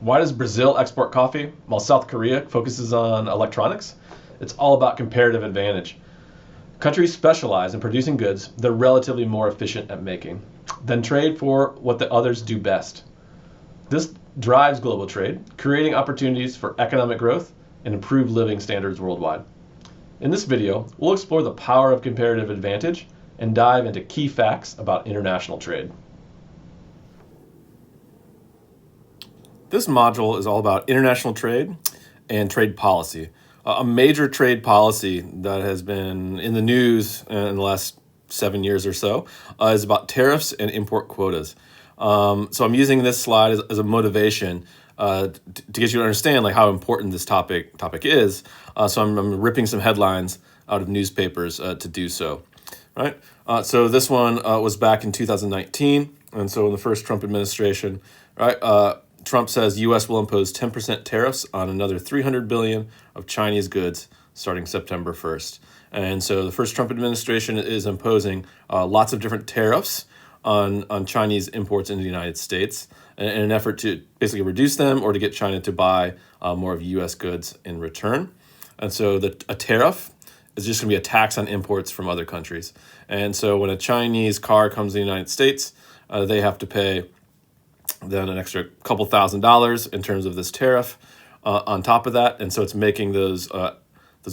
Why does Brazil export coffee while South Korea focuses on electronics? It's all about comparative advantage. Countries specialize in producing goods they're relatively more efficient at making, then trade for what the others do best. This drives global trade, creating opportunities for economic growth and improved living standards worldwide. In this video, we'll explore the power of comparative advantage and dive into key facts about international trade. This module is all about international trade and trade policy. A major trade policy that has been in the news in the last 7 years or so is about tariffs and import quotas. So I'm using this slide as a motivation to get you to understand like how important this topic is. So I'm ripping some headlines out of newspapers to do so. Right. So this one was back in 2019, and so in the first Trump administration, right. Trump says U.S. will impose 10% tariffs on another $300 billion of Chinese goods starting September 1st. And so the first Trump administration is imposing lots of different tariffs on Chinese imports into the United States in an effort to basically reduce them or to get China to buy more of U.S. goods in return. And so a tariff is just going to be a tax on imports from other countries. And so when a Chinese car comes to the United States, they have to pay then an extra couple $1,000s in terms of this tariff on top of that. And so it's making those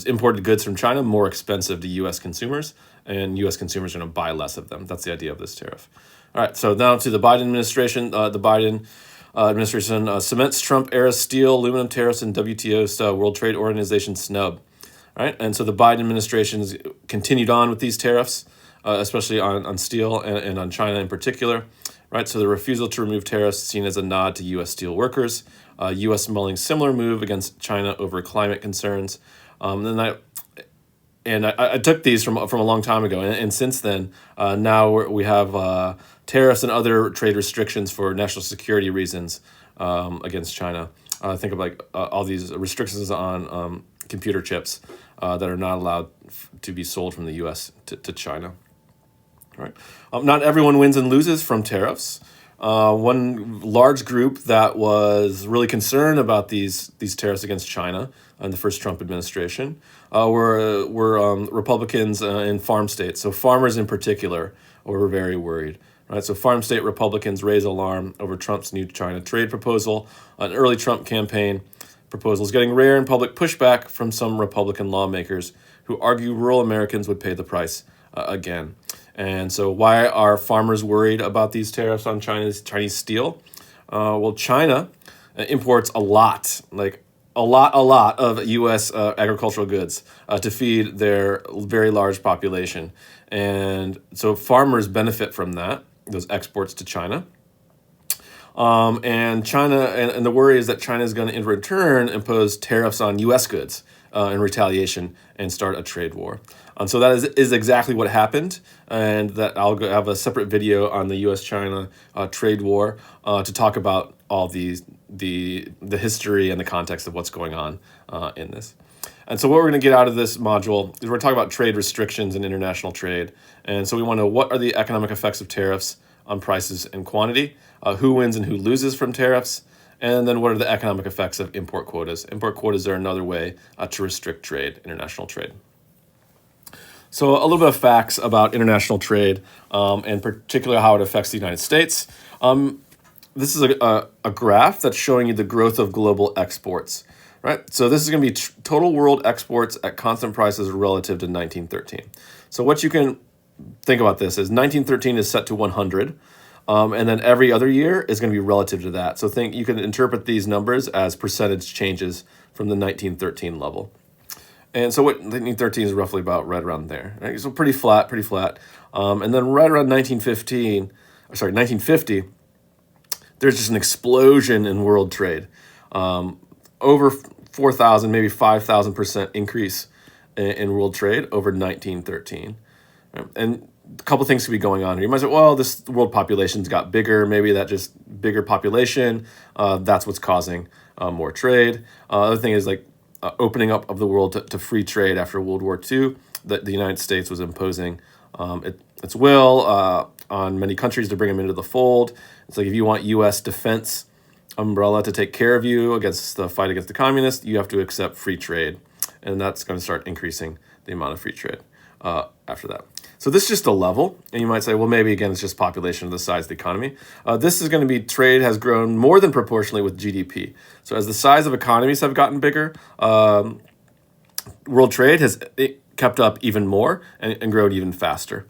imported goods from China more expensive to U.S. consumers, and U.S. consumers are going to buy less of them. That's the idea of this tariff. All right, so now to the Biden administration. The Biden administration cements Trump-era steel, aluminum tariffs, and WTO-style World Trade Organization snub. All right, and so the Biden administration has continued on with these tariffs, especially on steel and on China in particular. Right, so the refusal to remove tariffs is seen as a nod to U.S. steel workers. U.S. mulling similar move against China over climate concerns. I took these from a long time ago, and since then, now we have tariffs and other trade restrictions for national security reasons against China. Think of like all these restrictions on computer chips that are not allowed to be sold from the U.S. to China. Right. Not everyone wins and loses from tariffs. One large group that was really concerned about these tariffs against China in the first Trump administration were Republicans in farm states. So farmers in particular were very worried. Right. So farm state Republicans raise alarm over Trump's new China trade proposal. An early Trump campaign proposal is getting rare in public pushback from some Republican lawmakers who argue rural Americans would pay the price again. And so why are farmers worried about these tariffs on Chinese steel? Well, China imports a lot of U.S. Agricultural goods to feed their very large population. And so farmers benefit from that, those exports to China. And China, and the worry is that China is going to, in return, impose tariffs on U.S. goods in retaliation and start a trade war. So that is exactly what happened, and that I'll have a separate video on the U.S.-China trade war to talk about all the history and the context of what's going on in this. And so what we're going to get out of this module is we're going to talk about trade restrictions and international trade. And so we want to know what are the economic effects of tariffs on prices and quantity, who wins and who loses from tariffs, and then what are the economic effects of import quotas. Import quotas are another way to restrict trade, international trade. So a little bit of facts about international trade, and particularly how it affects the United States. This is a graph that's showing you the growth of global exports, right? So this is going to be total world exports at constant prices relative to 1913. So what you can think about this is 1913 is set to 100, and then every other year is going to be relative to that. So you can interpret these numbers as percentage changes from the 1913 level. And so what 1913 is roughly about right around there. Right? So pretty flat. And then right around 1950, there's just an explosion in world trade. Over 4,000, maybe 5,000% increase in world trade over 1913. Right? And a couple things could be going on here. You might say, well, this world population's got bigger. Maybe that just bigger population, that's what's causing more trade. Other thing is like opening up of the world to free trade after World War II. That the United States was imposing its will on many countries to bring them into the fold. It's like if you want U.S. defense umbrella to take care of you against the fight against the communists, you have to accept free trade. And that's going to start increasing the amount of free trade after that. So this is just a level. And you might say, well, maybe, again, it's just population of the size of the economy. This is going to be trade has grown more than proportionally with GDP. So as the size of economies have gotten bigger, world trade has kept up even more and grown even faster.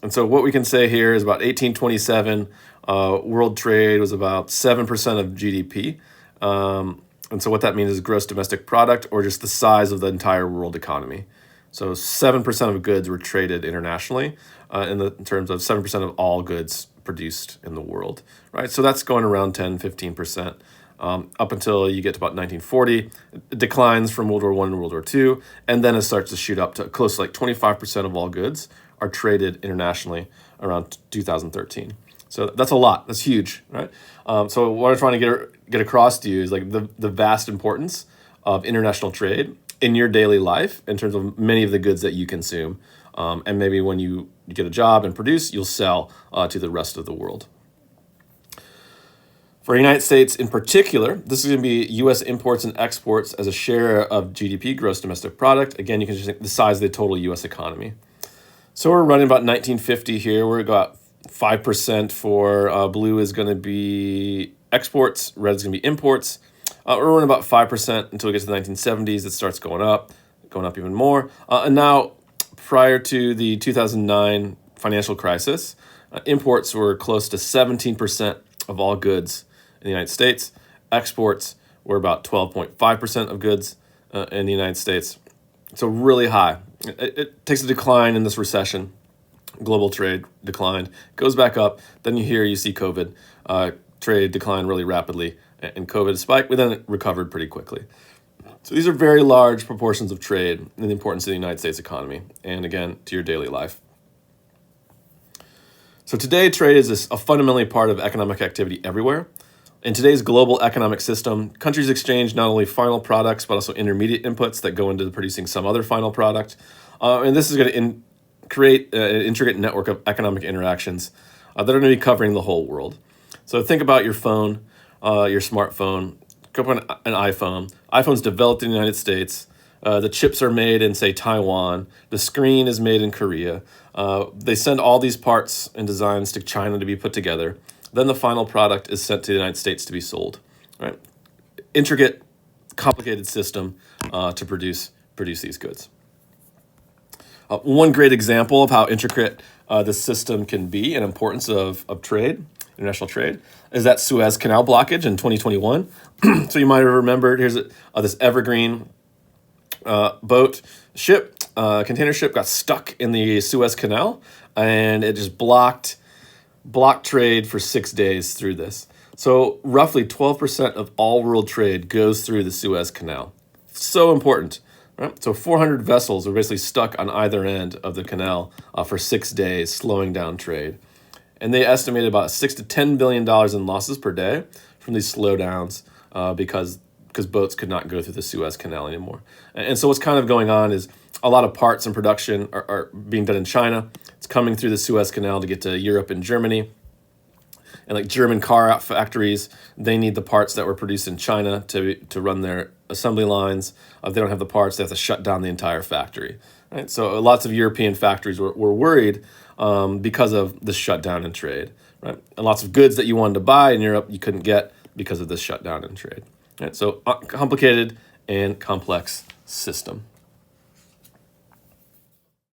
And so what we can say here is about 1827, world trade was about 7% of GDP. And so what that means is gross domestic product, or just the size of the entire world economy. So 7% of goods were traded internationally in terms of 7% of all goods produced in the world, right? So that's going around 10, 15%. Up until you get to about 1940, it declines from World War I to World War II, and then it starts to shoot up to close to like 25% of all goods are traded internationally around 2013. So that's a lot. That's huge, right? So what I'm trying to get across to you is like the vast importance of international trade in your daily life in terms of many of the goods that you consume. And maybe when you get a job and produce, you'll sell to the rest of the world. For the United States in particular, this is going to be U.S. imports and exports as a share of GDP, gross domestic product. Again, you can just think the size of the total U.S. economy. So we're running about 1950 here. We're about 5% for blue is going to be exports, red is going to be imports. We're running about 5% until we get to the 1970s. It starts going up even more. And now, prior to the 2009 financial crisis, imports were close to 17% of all goods in the United States. Exports were about 12.5% of goods in the United States. So really high. It takes a decline in this recession. Global trade declined, goes back up. Then you see COVID. Trade declined really rapidly, and COVID spiked, but then it recovered pretty quickly. So these are very large proportions of trade and the importance of the United States economy, and again, to your daily life. So today, trade is a fundamentally part of economic activity everywhere. In today's global economic system, countries exchange not only final products, but also intermediate inputs that go into producing some other final product. And this is going to create an intricate network of economic interactions that are going to be covering the whole world. So think about your phone, your smartphone, go up an iPhone. iPhone's developed in the United States. The chips are made in, say, Taiwan. The screen is made in Korea. They send all these parts and designs to China to be put together. Then the final product is sent to the United States to be sold. Right? Intricate, complicated system to produce these goods. One great example of how intricate this system can be and importance of trade, international trade, is that Suez Canal blockage in 2021. So you might have remembered, here's this Evergreen container ship got stuck in the Suez Canal, and it just blocked trade for 6 days through this. So roughly 12% of all world trade goes through the Suez Canal. So important. Right? So 400 vessels are basically stuck on either end of the canal for 6 days, slowing down trade. And they estimated about $6 to $10 billion in losses per day from these slowdowns because boats could not go through the Suez Canal anymore. And so what's kind of going on is a lot of parts and production are being done in China. It's coming through the Suez Canal to get to Europe and Germany. And like German car factories, they need the parts that were produced in China to run their assembly lines. If they don't have the parts, they have to shut down the entire factory. Right? So lots of European factories were worried because of the shutdown in trade. Right? And lots of goods that you wanted to buy in Europe, you couldn't get because of this shutdown in trade. Right? So complicated and complex system.